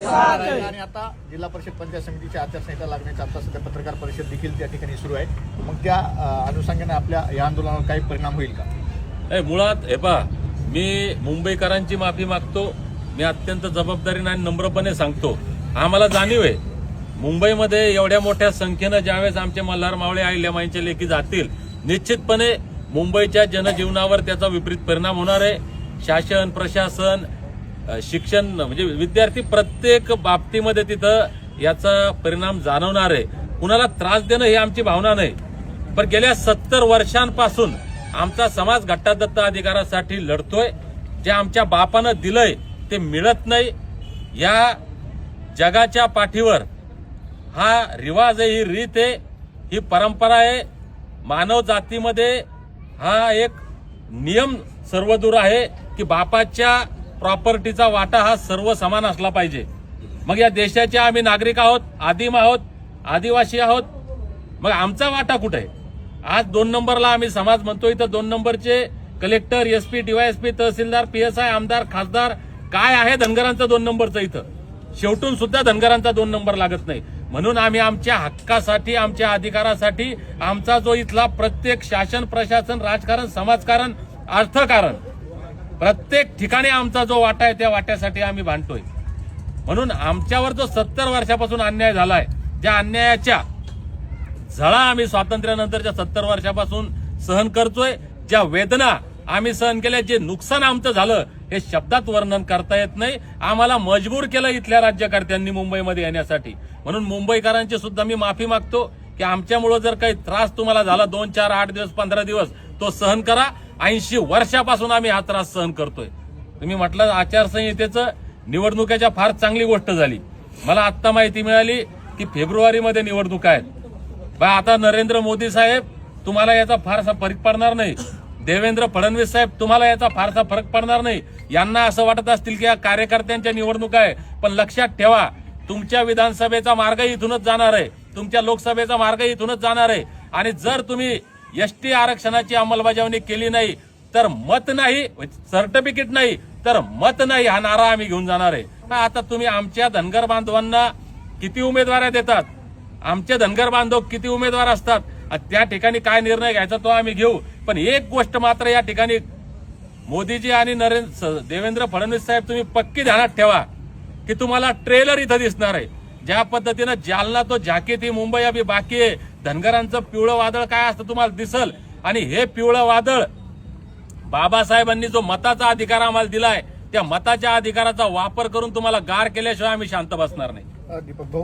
आणि आता जिल्हा परिषद पंचायत समितीची आचारसंहिता लागण्याचा आता सध्या पत्रकार परिषद देखील त्या ठिकाणी सुरू आहे। मग त्या अनुषंगाने आपल्या या आंदोलनावर काही परिणाम होईल का? नाही, मुळात हे पहा, मी मुंबईकरांची माफी मागतो। मी अत्यंत जबाबदारीने आणि नम्रपणे सांगतो, आम्हाला जाणीव आहे मुंबईमध्ये एवढ्या मोठ्या संख्येनं ज्यावेळेस आमचे मल्हार मावळे अहिल्याबाईंचे लेखी जातील, निश्चितपणे मुंबईच्या जनजीवनावर त्याचा विपरीत परिणाम होणार आहे। शासन, प्रशासन, शिक्षण म्हणजे विद्यार्थी प्रत्येक बाबतीमध्ये तिथं याचा परिणाम जाणवणार आहे। कुणाला त्रास देणं ही आमची भावना नाही, पण गेल्या 70 वर्षांपासून आमचा समाज घटनादत्त अधिकारासाठी लढतोय। जे आमच्या बापानं दिलंय ते मिळत नाही। या जगाच्या पाठीवर हा रिवाज आहे, ही रीत आहे, ही परंपरा आहे। मानव जातीमध्ये हा एक नियम सर्वदूर आहे की बापाच्या प्रॉपर्टीचा वाटा हा सर्व समान असला पाहिजे। मग या देशाचे आम्ही नागरिक आहोत, आदिम आहोत, आदिवासी आहोत, मग आमचा वाटा कुठे आहे? आज 2 नंबरला आम्ही समाज म्हणतो, इथं 2 नंबरचे कलेक्टर, एसपी, डीवायएसपी, तहसीलदार, पीएसआय, आमदार, खासदार काय आहे धनगरांचा 2 नंबरचं? इथं शेवटून सुद्धा धनगरांचा 2 नंबर लागत नाही। म्हणून आम्ही आमच्या हक्कासाठी, आमच्या अधिकारासाठी आमचा जो इथला प्रत्येक शासन, प्रशासन, राजकारण, समाजकारण, अर्थकारण प्रत्येक ठिकाणी आमचा जो वाटा आहे त्या वाट्यासाठी आम्ही भांडतोय। म्हणून आमच्यावर जो 70 वर्षापासून अन्याय झालाय, ज्या अन्यायाच्या झळा आम्ही स्वातंत्र्यानंतरच्या 70 वर्षापासून सहन करतोय, ज्या वेदना आम्ही सहन केल्या, जे नुकसान आमचं झालं हे शब्दात वर्णन करता येत नाही। आम्हाला मजबूर केलं इथल्या राज्यकर्त्यांनी मुंबईमध्ये येण्यासाठी। म्हणून मुंबईकरांची सुद्धा मी माफी मागतो की आमच्यामुळे जर काही त्रास तुम्हाला झाला 2, 4, 8 दिवस, 15 दिवस, तो सहन करा। 80 वर्षापासून आम्ही हा त्रास सहन करतोय। तुम्ही म्हटलं आचारसंहितेचं, निवडणुकीच्या फार चांगली गोष्ट झाली। मला आत्ता माहिती मिळाली की फेब्रुवारीमध्ये निवडणुका आहेत। आता नरेंद्र मोदी साहेब तुम्हाला याचा फारसा फरक पडणार नाही, देवेंद्र फडणवीस साहेब तुम्हाला याचा फारसा फरक पडणार नाही। यांना असं वाटत असतील की या कार्यकर्त्यांच्या निवडणुका आहे, पण लक्षात ठेवा तुमच्या विधानसभेचा मार्ग इथूनच जाणार आहे, तुमच्या लोकसभेचा मार्ग इथूनच जाणार आहे। आणि जर तुम्ही एसटी आरक्षणाची अंमलबजावणी केली नाही तर मत नाही, सर्टिफिकेट नाही तर मत नाही हा नारा आम्ही घेऊन जाणार आहे। आता तुम्ही आमच्या धनगर बांधवांना किती उमेदवार देतात, आमचे धनगर बांधव किती उमेदवार असतात, त्या ठिकाणी काय निर्णय घ्यायचा तो आम्ही घेऊ। पण एक गोष्ट मात्र या ठिकाणी मोदीजी आणि देवेंद्र फडणवीस साहेब तुम्ही पक्की ध्यानात ठेवा की तुम्हाला ट्रेलर इथं दिसणार आहे। ज्या पद्धतीनं जालना तो झाकीत ही मुंबई अभी बाकी आहे, धनगरांचं पिवळं वादळ काय असतं तुम्हाला दिसल। आणि हे पिवळं वादळ बाबासाहेबांनी जो मताचा अधिकार आम्हाला दिलाय, त्या मताच्या अधिकाराचा वापर करून तुम्हाला गार केल्याशिवाय आम्ही शांत बसणार नाही। दीपक भाऊ